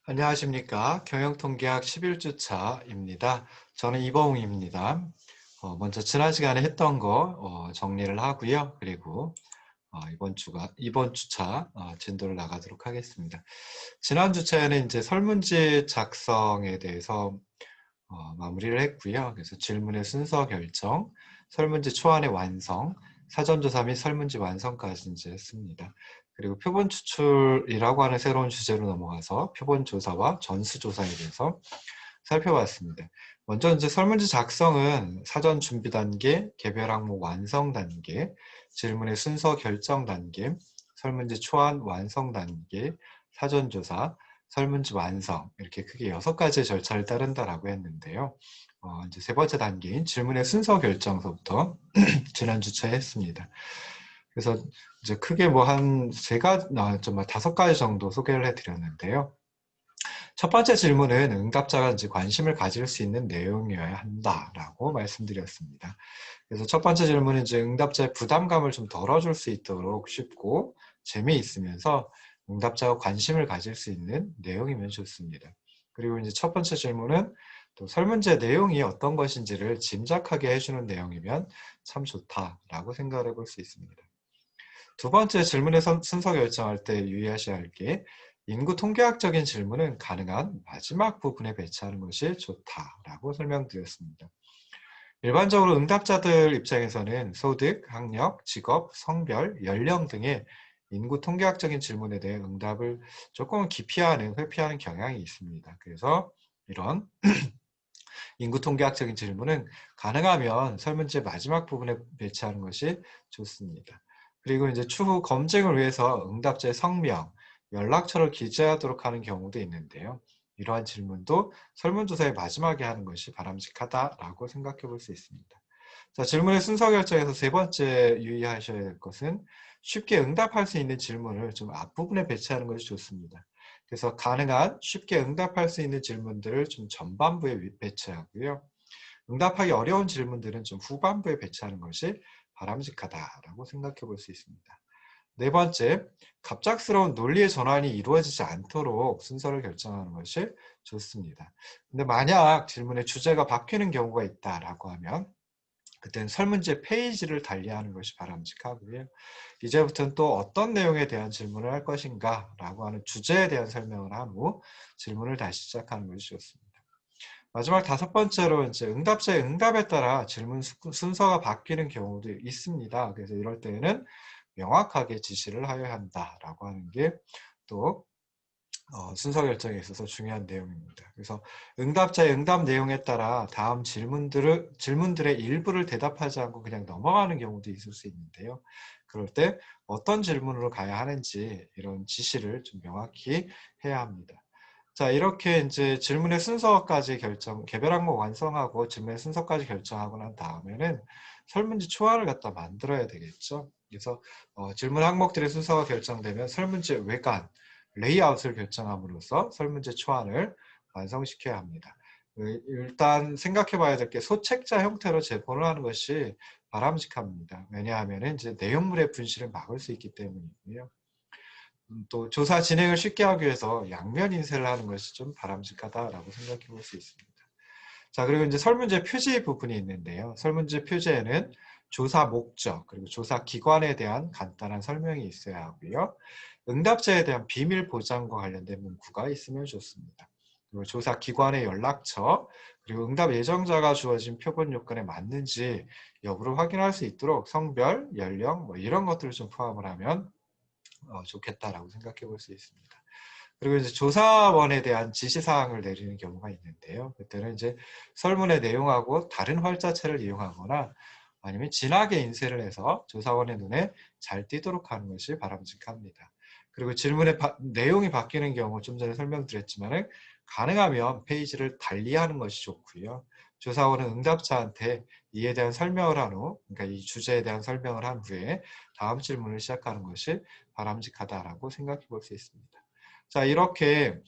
안녕하십니까. 경영통계학 11주차입니다. 저는 이범웅입니다. 먼저 지난 시간에 했던 거 정리를 하고요. 그리고 이번 주차 진도를 나가도록 하겠습니다. 지난 주차에는 이제 설문지 작성에 대해서 마무리를 했고요. 그래서 질문의 순서 결정, 설문지 초안의 완성, 사전조사 및 설문지 완성까지 이제 했습니다. 그리고 표본 추출이라고 하는 새로운 주제로 넘어가서 표본 조사와 전수 조사에 대해서 살펴봤습니다. 먼저 이제 설문지 작성은 사전 준비 단계, 개별 항목 완성 단계, 질문의 순서 결정 단계, 설문지 초안 완성 단계, 사전 조사, 설문지 완성, 이렇게 크게 6가지의 절차를 따른다라고 했는데요. 이제 세 번째 단계인 질문의 순서 결정서부터 지난 주차에 했습니다. 그래서 이제 크게 뭐 한 좀 5가지 정도 소개를 해드렸는데요. 첫 번째 질문은 응답자가 이제 관심을 가질 수 있는 내용이어야 한다라고 말씀드렸습니다. 그래서 첫 번째 질문은 이제 응답자의 부담감을 좀 덜어줄 수 있도록 쉽고 재미있으면서 응답자가 관심을 가질 수 있는 내용이면 좋습니다. 그리고 이제 첫 번째 질문은 또 설문제 내용이 어떤 것인지를 짐작하게 해주는 내용이면 참 좋다라고 생각을 해볼 수 있습니다. 두 번째 질문의 순서 결정할 때 유의하셔야 할 게 인구 통계학적인 질문은 가능한 마지막 부분에 배치하는 것이 좋다라고 설명드렸습니다. 일반적으로 응답자들 입장에서는 소득, 학력, 직업, 성별, 연령 등의 인구 통계학적인 질문에 대해 응답을 조금 기피하는, 회피하는 경향이 있습니다. 그래서 이런 인구 통계학적인 질문은 가능하면 설문지 마지막 부분에 배치하는 것이 좋습니다. 그리고 이제 추후 검증을 위해서 응답자의 성명, 연락처를 기재하도록 하는 경우도 있는데요. 이러한 질문도 설문조사의 마지막에 하는 것이 바람직하다라고 생각해 볼 수 있습니다. 자, 질문의 순서 결정에서 세 번째 유의하셔야 될 것은 쉽게 응답할 수 있는 질문을 좀 앞부분에 배치하는 것이 좋습니다. 그래서 가능한 쉽게 응답할 수 있는 질문들을 좀 전반부에 배치하고요. 응답하기 어려운 질문들은 좀 후반부에 배치하는 것이 바람직하다라고 생각해 볼 수 있습니다. 네 번째, 갑작스러운 논리의 전환이 이루어지지 않도록 순서를 결정하는 것이 좋습니다. 근데 만약 질문의 주제가 바뀌는 경우가 있다라고 하면 그때는 설문지 페이지를 달리하는 것이 바람직하고요. 이제부터는 또 어떤 내용에 대한 질문을 할 것인가 라고 하는 주제에 대한 설명을 한 후 질문을 다시 시작하는 것이 좋습니다. 마지막 다섯 번째로 이제 응답자의 응답에 따라 질문 순서가 바뀌는 경우도 있습니다. 그래서 이럴 때에는 명확하게 지시를 하여야 한다라고 하는 게또 순서 결정에 있어서 중요한 내용입니다. 그래서 응답자의 응답 내용에 따라 다음 질문들의 일부를 대답하지 않고 그냥 넘어가는 경우도 있을 수 있는데요. 그럴 때 어떤 질문으로 가야 하는지 이런 지시를 좀 명확히 해야 합니다. 자, 이렇게 이제 질문의 순서까지 개별 항목 완성하고 질문의 순서까지 결정하고 난 다음에는 설문지 초안을 갖다 만들어야 되겠죠. 그래서 질문 항목들의 순서가 결정되면 설문지 외관, 레이아웃을 결정함으로써 설문지 초안을 완성시켜야 합니다. 일단 생각해 봐야 될 게 소책자 형태로 제본을 하는 것이 바람직합니다. 왜냐하면 이제 내용물의 분실을 막을 수 있기 때문이고요. 또 조사 진행을 쉽게 하기 위해서 양면 인쇄를 하는 것이 좀 바람직하다라고 생각해 볼 수 있습니다. 자, 그리고 이제 설문지 표지 부분이 있는데요. 설문지 표지에는 조사 목적, 그리고 조사 기관에 대한 간단한 설명이 있어야 하고요. 응답자에 대한 비밀 보장과 관련된 문구가 있으면 좋습니다. 그리고 조사 기관의 연락처, 그리고 응답 예정자가 주어진 표본 요건에 맞는지 여부를 확인할 수 있도록 성별, 연령, 뭐 이런 것들을 좀 포함을 하면 좋겠다라고 생각해 볼 수 있습니다. 그리고 이제 조사원에 대한 지시사항을 내리는 경우가 있는데요. 그때는 이제 설문의 내용하고 다른 활자체를 이용하거나 아니면 진하게 인쇄를 해서 조사원의 눈에 잘 띄도록 하는 것이 바람직합니다. 그리고 질문의 내용이 바뀌는 경우 좀 전에 설명드렸지만 가능하면 페이지를 달리하는 것이 좋고요. 조사원은 응답자한테 이에 대한 설명을 한 후, 그러니까 이 주제에 대한 설명을 한 후에 다음 질문을 시작하는 것이 바람직하다라고 생각해 볼 수 있습니다. 자, 이렇게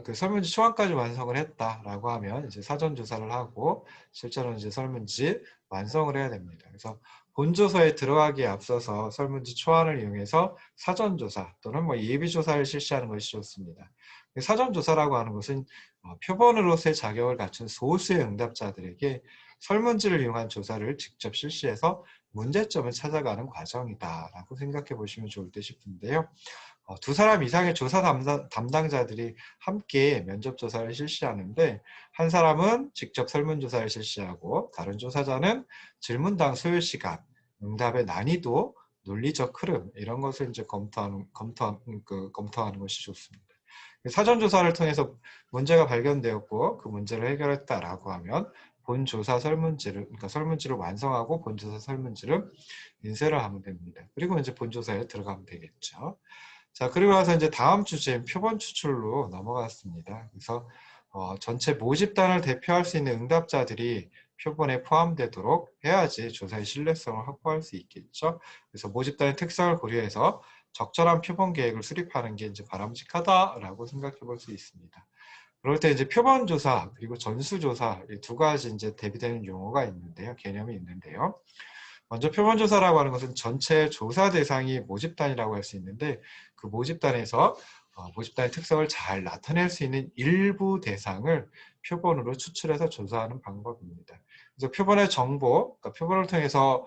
그 설문지 초안까지 완성을 했다라고 하면 이제 사전 조사를 하고 실제로 이제 설문지 완성을 해야 됩니다. 그래서 본조서에 들어가기에 앞서서 설문지 초안을 이용해서 사전 조사 또는 뭐 예비 조사를 실시하는 것이 좋습니다. 사전 조사라고 하는 것은 표본으로서의 자격을 갖춘 소수의 응답자들에게 설문지를 이용한 조사를 직접 실시해서 문제점을 찾아가는 과정이다라고 생각해 보시면 좋을 듯 싶은데요. 두 사람 이상의 조사 담당자들이 함께 면접 조사를 실시하는데 한 사람은 직접 설문조사를 실시하고 다른 조사자는 질문당 소요 시간, 응답의 난이도, 논리적 흐름 이런 것을 이제 검토하는 것이 좋습니다. 사전조사를 통해서 문제가 발견되었고 그 문제를 해결했다라고 하면 본조사 설문지를 그러니까 설문지를 완성하고 본조사 설문지를 인쇄를 하면 됩니다. 그리고 이제 본조사에 들어가면 되겠죠. 자, 그리고 나서 이제 다음 주제인 표본 추출로 넘어갔습니다. 그래서 전체 모집단을 대표할 수 있는 응답자들이 표본에 포함되도록 해야지 조사의 신뢰성을 확보할 수 있겠죠. 그래서 모집단의 특성을 고려해서 적절한 표본 계획을 수립하는 게 이제 바람직하다라고 생각해 볼 수 있습니다. 그럴 때 이제 표본 조사 그리고 전수 조사 이 두 가지 이제 대비되는 용어가 있는데요. 개념이 있는데요. 먼저 표본조사라고 하는 것은 전체 조사 대상이 모집단이라고 할 수 있는데 그 모집단에서 모집단의 특성을 잘 나타낼 수 있는 일부 대상을 표본으로 추출해서 조사하는 방법입니다. 그래서 표본의 정보, 그러니까 표본을 통해서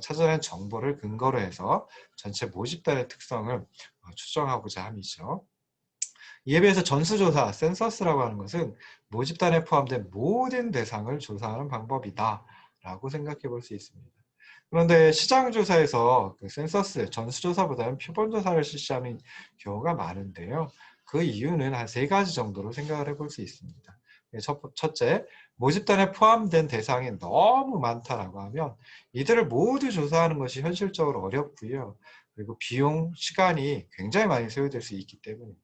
찾아낸 정보를 근거로 해서 전체 모집단의 특성을 추정하고자 함이죠. 이에 비해서 전수조사, 센서스라고 하는 것은 모집단에 포함된 모든 대상을 조사하는 방법이다 라고 생각해 볼 수 있습니다. 그런데 시장조사에서 그 센서스, 전수조사보다는 표본조사를 실시하는 경우가 많은데요. 그 이유는 한 3가지 정도로 생각을 해볼 수 있습니다. 첫째, 모집단에 포함된 대상이 너무 많다라고 하면 이들을 모두 조사하는 것이 현실적으로 어렵고요. 그리고 비용, 시간이 굉장히 많이 소요될 수 있기 때문입니다.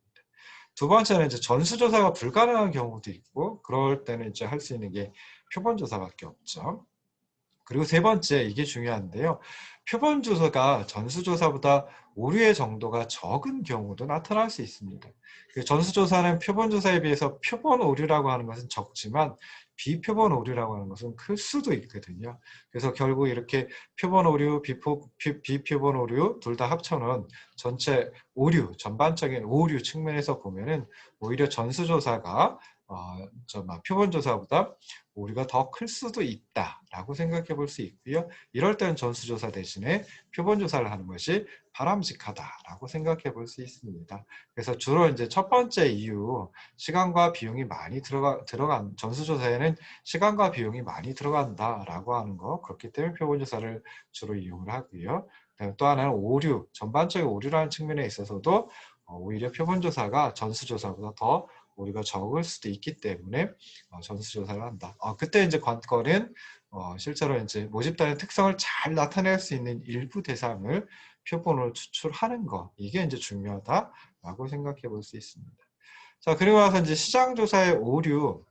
두 번째는 이제 전수조사가 불가능한 경우도 있고 그럴 때는 이제 할 수 있는 게 표본조사밖에 없죠. 그리고 세 번째, 이게 중요한데요. 표본조사가 전수조사보다 오류의 정도가 적은 경우도 나타날 수 있습니다. 전수조사는 표본조사에 비해서 표본 오류라고 하는 것은 적지만 비표본 오류라고 하는 것은 클 수도 있거든요. 그래서 결국 이렇게 표본 오류, 비표본 오류 둘 다 합쳐놓은 전체 오류, 전반적인 오류 측면에서 보면은 오히려 전수조사가 표본조사보다 오류가 더 클 수도 있다라고 생각해 볼 수 있고요. 이럴 때는 전수조사 대신에 표본조사를 하는 것이 바람직하다라고 생각해 볼 수 있습니다. 그래서 주로 이제 첫 번째 이유, 시간과 비용이 많이 들어간 전수조사에는 시간과 비용이 많이 들어간다라고 하는 거, 그렇기 때문에 표본조사를 주로 이용을 하고요. 또 하나는 오류, 전반적인 오류라는 측면에 있어서도 오히려 표본조사가 전수조사보다 더 오류가 적을 수도 있기 때문에 전수조사를 한다. 그때 이제 관건은 실제로 이제 모집단의 특성을 잘 나타낼 수 있는 일부 대상을 표본으로 추출하는 것, 이게 이제 중요하다라고 생각해 볼 수 있습니다. 자, 그리고 나서 이제 시장조사의 오류,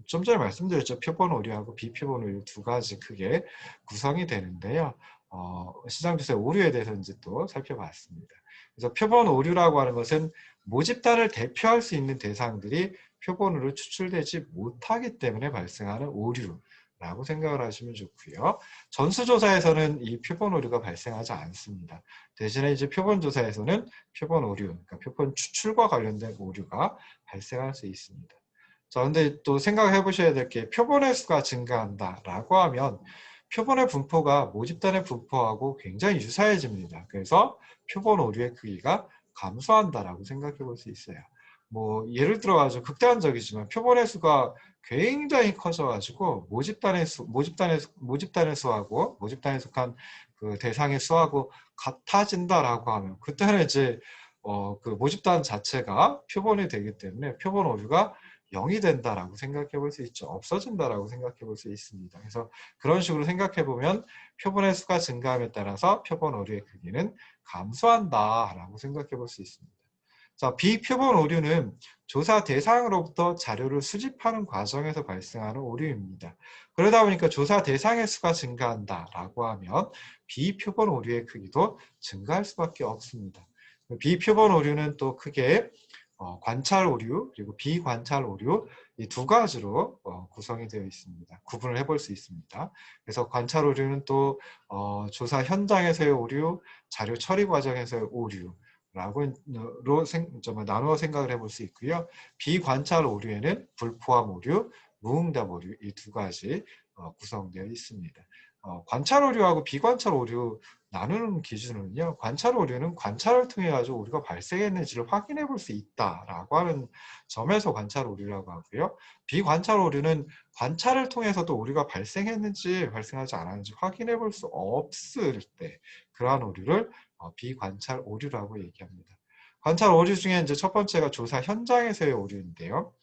좀 전에 말씀드렸죠. 표본 오류하고 비표본 오류 두 가지 크게 구성이 되는데요. 시장조사의 오류에 대해서 이제 또 살펴봤습니다. 그래서 표본 오류라고 하는 것은 모집단을 대표할 수 있는 대상들이 표본으로 추출되지 못하기 때문에 발생하는 오류라고 생각을 하시면 좋고요. 전수조사에서는 이 표본 오류가 발생하지 않습니다. 대신에 이제 표본조사에서는 표본 오류, 그러니까 표본 추출과 관련된 오류가 발생할 수 있습니다. 자, 근데 또 생각해 보셔야 될 게 표본의 수가 증가한다라고 하면 표본의 분포가 모집단의 분포하고 굉장히 유사해집니다. 그래서 표본 오류의 크기가 감소한다라고 생각해 볼 수 있어요. 뭐 예를 들어 가지고 극단적이지만 표본의 수가 굉장히 커져가지고 모집단의 수하고 모집단에 속한 그 대상의 수하고 같아진다라고 하면 그때는 이제 그 모집단 자체가 표본이 되기 때문에 표본 오류가 0이 된다라고 생각해 볼 수 있죠. 없어진다라고 생각해 볼 수 있습니다. 그래서 그런 식으로 생각해 보면 표본의 수가 증가함에 따라서 표본 오류의 크기는 감소한다라고 생각해 볼 수 있습니다. 자, 비표본 오류는 조사 대상으로부터 자료를 수집하는 과정에서 발생하는 오류입니다. 그러다 보니까 조사 대상의 수가 증가한다라고 하면 비표본 오류의 크기도 증가할 수밖에 없습니다. 비표본 오류는 또 크게 관찰 오류 그리고 비관찰 오류 이 두 가지로 구성이 되어 있습니다. 구분을 해볼 수 있습니다. 그래서 관찰 오류는 또 조사 현장에서의 오류, 자료 처리 과정에서의 오류라고 나누어 생각을 해볼 수 있고요. 비관찰 오류에는 불포함 오류, 무응답 오류 이 두 가지 구성되어 있습니다. 관찰 오류하고 비관찰 오류 나누는 기준은요. 관찰 오류는 관찰을 통해 가지고 우리가 발생했는지를 확인해 볼 수 있다라고 하는 점에서 관찰 오류라고 하고요. 비관찰 오류는 관찰을 통해서도 오류가 발생했는지 발생하지 않았는지 확인해 볼 수 없을 때 그러한 오류를 비관찰 오류라고 얘기합니다. 관찰 오류 중에 이제 첫 번째가 조사 현장에서의 오류인데요.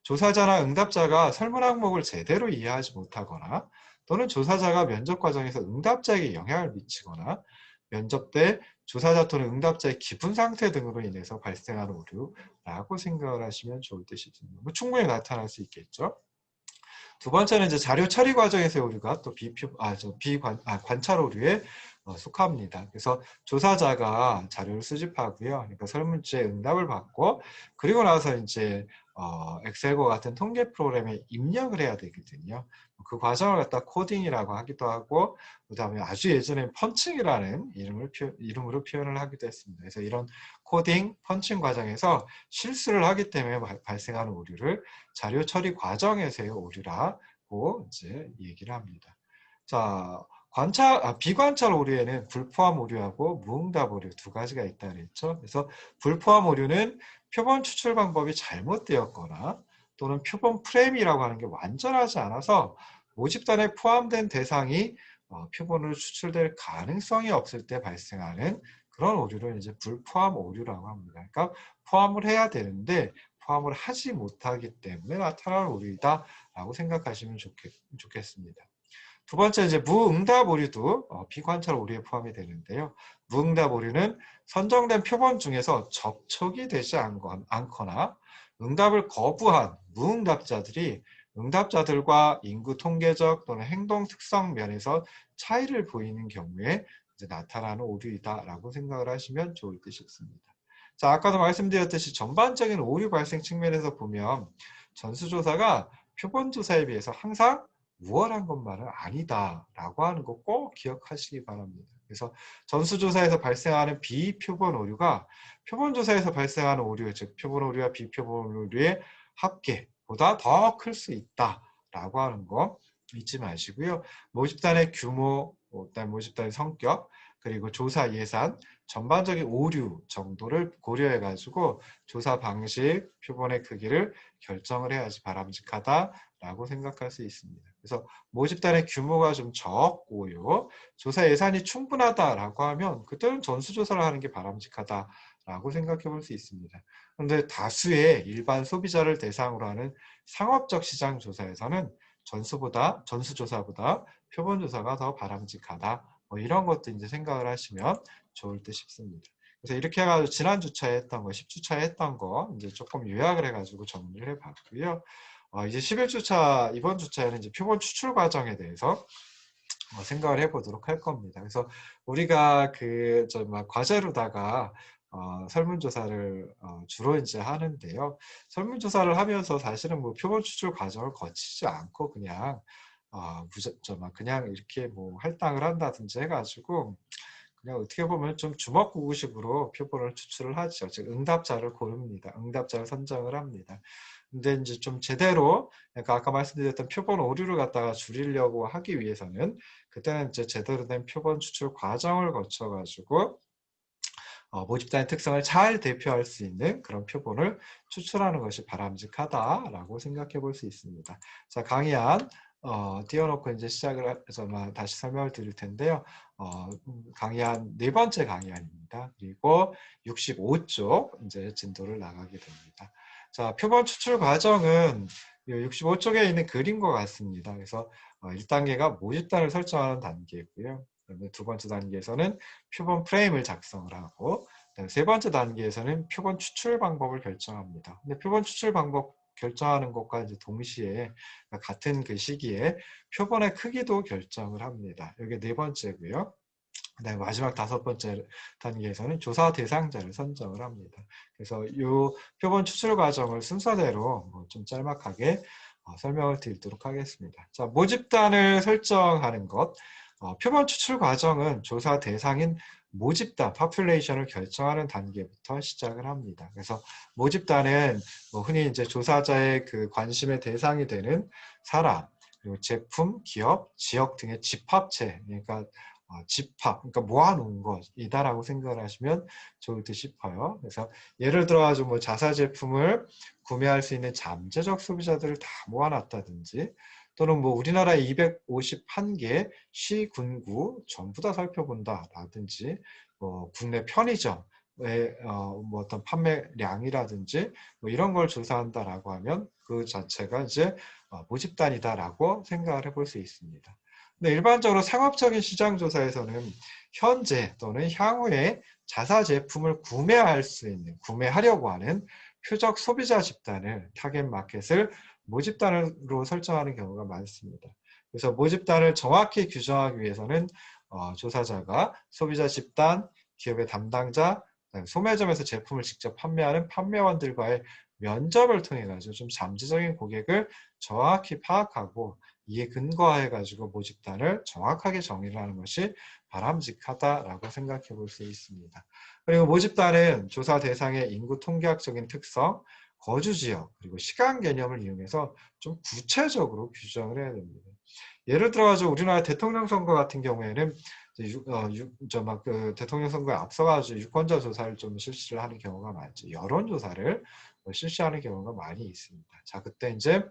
조사자나 응답자가 설문 항목을 제대로 이해하지 못하거나 또는 조사자가 면접 과정에서 응답자에게 영향을 미치거나 면접 때 조사자 또는 응답자의 기분 상태 등으로 인해서 발생하는 오류라고 생각을 하시면 좋을 듯 싶습니다. 충분히 나타날 수 있겠죠. 두 번째는 이제 자료 처리 과정에서의 오류가 또 관찰 오류에 속합니다. 그래서 조사자가 자료를 수집하고요. 그러니까 설문지에 응답을 받고 그리고 나서 이제 엑셀과 같은 통계 프로그램에 입력을 해야 되거든요. 그 과정을 갖다 코딩이라고 하기도 하고 그다음에 아주 예전에 펀칭이라는 이름으로 표현을 하기도 했습니다. 그래서 이런 코딩, 펀칭 과정에서 실수를 하기 때문에 발생하는 오류를 자료 처리 과정에서의 오류라고 이제 얘기를 합니다. 자, 비관찰 오류에는 불포함 오류하고 무응답 오류 두 가지가 있다 그랬죠. 그래서 불포함 오류는 표본 추출 방법이 잘못되었거나 또는 표본 프레임이라고 하는 게 완전하지 않아서 모집단에 포함된 대상이 표본으로 추출될 가능성이 없을 때 발생하는 그런 오류를 이제 불포함 오류라고 합니다. 그러니까 포함을 해야 되는데 포함을 하지 못하기 때문에 나타나는 오류이다라고 생각하시면 좋겠습니다. 두 번째 이제 무응답 오류도 비관찰 오류에 포함이 되는데요. 무응답 오류는 선정된 표본 중에서 접촉이 되지 않거나 응답을 거부한 무응답자들이 응답자들과 인구 통계적 또는 행동 특성 면에서 차이를 보이는 경우에 이제 나타나는 오류이다라고 생각을 하시면 좋을 듯 싶습니다. 자, 아까도 말씀드렸듯이 전반적인 오류 발생 측면에서 보면 전수조사가 표본조사에 비해서 항상 우월한 것만은 아니다라고 하는 거 꼭 기억하시기 바랍니다. 그래서 전수조사에서 발생하는 비표본 오류가 표본조사에서 발생하는 오류, 즉 표본 오류와 비표본 오류의 합계보다 더 클 수 있다라고 하는 거 잊지 마시고요. 모집단의 규모, 모집단의 성격, 그리고 조사 예산, 전반적인 오류 정도를 고려해 가지고 조사 방식, 표본의 크기를 결정을 해야지 바람직하다라고 생각할 수 있습니다. 그래서 모집단의 규모가 좀 적고요. 조사 예산이 충분하다라고 하면 그때는 전수조사를 하는 게 바람직하다라고 생각해 볼 수 있습니다. 그런데 다수의 일반 소비자를 대상으로 하는 상업적 시장 조사에서는 전수조사보다 표본조사가 더 바람직하다. 이런 것도 이제 생각을 하시면 좋을 듯 싶습니다. 그래서 이렇게 해가지고 지난 주차에 했던 거, 10주차에 했던 거 이제 조금 요약을 해가지고 정리를 해봤고요. 이제 11주차, 이번 주차에는 이제 표본 추출 과정에 대해서 생각을 해보도록 할 겁니다. 그래서 우리가 과제로다가 설문조사를 주로 이제 하는데요. 설문조사를 하면서 사실은 뭐 표본 추출 과정을 거치지 않고 그냥 그냥 이렇게 뭐 할당을 한다든지 해가지고 그냥 어떻게 보면 좀 주먹구구식으로 표본을 추출을 하죠. 즉 응답자를 고릅니다. 응답자를 선정을 합니다. 근데 이제 좀 제대로, 그러니까 아까 말씀드렸던 표본 오류를 갖다가 줄이려고 하기 위해서는 그때는 이제 제대로 된 표본 추출 과정을 거쳐가지고 모집단의 특성을 잘 대표할 수 있는 그런 표본을 추출하는 것이 바람직하다라고 생각해 볼 수 있습니다. 자, 강의안 띄워놓고 이제 시작을 해서 다시 설명을 드릴 텐데요. 강의안 네 번째 강의안입니다. 그리고 65쪽 이제 진도를 나가게 됩니다. 자, 표본 추출 과정은 65쪽에 있는 그림과 같습니다. 그래서 1단계가 모집단을 설정하는 단계고요. 그다음에 두 번째 단계에서는 표본 프레임을 작성을 하고 세 번째 단계에서는 표본 추출 방법을 결정합니다. 근데 표본 추출 방법 결정하는 것과 이제 동시에 같은 그 시기에 표본의 크기도 결정을 합니다. 이게 네 번째고요. 그다음에 마지막 5번째 단계에서는 조사 대상자를 선정을 합니다. 그래서 이 표본 추출 과정을 순서대로 좀 짤막하게 설명을 드리도록 하겠습니다. 자, 모집단을 설정하는 것. 표본 추출 과정은 조사 대상인 모집단, 파퓰레이션을 결정하는 단계부터 시작을 합니다. 그래서 모집단은 흔히 이제 조사자의 그 관심의 대상이 되는 사람, 그리고 제품, 기업, 지역 등의 집합체, 그러니까 집합, 그러니까 모아놓은 것이다라고 생각을 하시면 좋을 듯 싶어요. 그래서 예를 들어가지고 뭐 자사 제품을 구매할 수 있는 잠재적 소비자들을 다 모아놨다든지, 또는 뭐 우리나라에 251개 시, 군구 전부 다 살펴본다라든지, 뭐 국내 편의점의 뭐 어떤 판매량이라든지 뭐 이런 걸 조사한다라고 하면 그 자체가 이제 모집단이다라고 생각을 해볼 수 있습니다. 근데 일반적으로 상업적인 시장 조사에서는 현재 또는 향후에 자사 제품을 구매할 수 있는, 구매하려고 하는 표적 소비자 집단을 타겟 마켓을 모집단으로 설정하는 경우가 많습니다. 그래서 모집단을 정확히 규정하기 위해서는 조사자가 소비자 집단, 기업의 담당자, 소매점에서 제품을 직접 판매하는 판매원들과의 면접을 통해 가지고 좀 잠재적인 고객을 정확히 파악하고 이에 근거해 가지고 모집단을 정확하게 정의를 하는 것이 바람직하다라고 생각해 볼 수 있습니다. 그리고 모집단은 조사 대상의 인구 통계학적인 특성, 거주 지역, 그리고 시간 개념을 이용해서 좀 구체적으로 규정을 해야 됩니다. 예를 들어서 우리나라 대통령 선거 같은 경우에는 그 대통령 선거에 앞서가지고 유권자 조사를 좀 실시를 하는 경우가 많죠. 여론 조사를 실시하는 경우가 많이 있습니다. 자, 그때 이제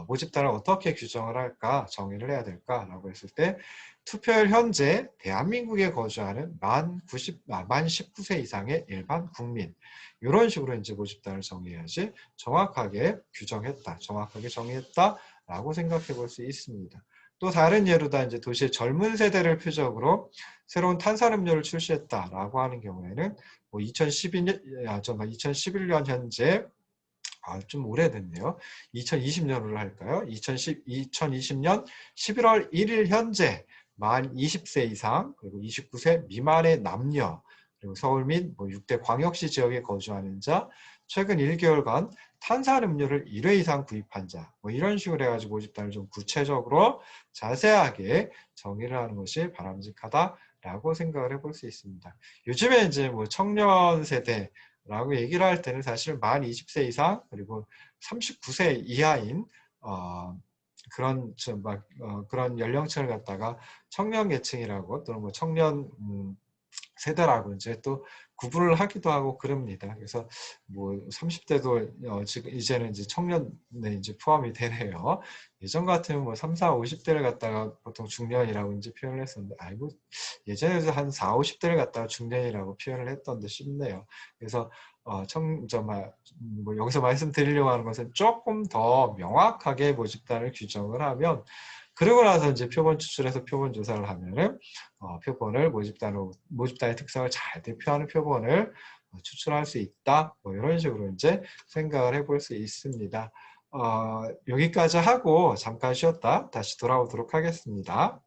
모집단을 어떻게 규정을 할까, 정의를 해야 될까라고 했을 때 투표율 현재 대한민국에 거주하는 만 19세 이상의 일반 국민, 이런 식으로 이제 모집단을 정의해야지 정확하게 규정했다, 정확하게 정의했다라고 생각해 볼 수 있습니다. 또 다른 예로다 이제 도시의 젊은 세대를 표적으로 새로운 탄산음료를 출시했다라고 하는 경우에는 뭐 2011년 현재 좀 오래됐네요. 2020년으로 할까요? 2020년 11월 1일 현재 만 20세 이상 그리고 29세 미만의 남녀 그리고 서울 및 뭐 6대 광역시 지역에 거주하는 자 최근 1개월간 탄산음료를 1회 이상 구입한 자 뭐 이런 식으로 해가지고 모집단을 좀 구체적으로 자세하게 정의를 하는 것이 바람직하다라고 생각을 해볼 수 있습니다. 요즘에 이제 뭐 청년 세대 라고 얘기를 할 때는 사실 만 20세 이상 그리고 39세 이하인 그런 그런 연령층을 갖다가 청년 계층이라고 또는 뭐 청년 세대라고 이제 또 구분을 하기도 하고 그럽니다. 그래서 뭐 30대도 지금 이제는 이제 청년에 이제 포함이 되네요. 예전 같으면 뭐 3, 4, 50대를 갖다가 보통 중년이라고 이제 표현을 했었는데 알고 예전에도 한 4, 50대를 갖다가 중년이라고 표현을 했던데 싶네요. 그래서 뭐 여기서 말씀드리려고 하는 것은 조금 더 명확하게 모집단을 규정을 하면 그러고 나서 이제 표본 추출해서 표본 조사를 하면은 표본을 모집단의 특성을 잘 대표하는 표본을 추출할 수 있다. 뭐 이런 식으로 이제 생각을 해볼 수 있습니다. 여기까지 하고 잠깐 쉬었다 다시 돌아오도록 하겠습니다.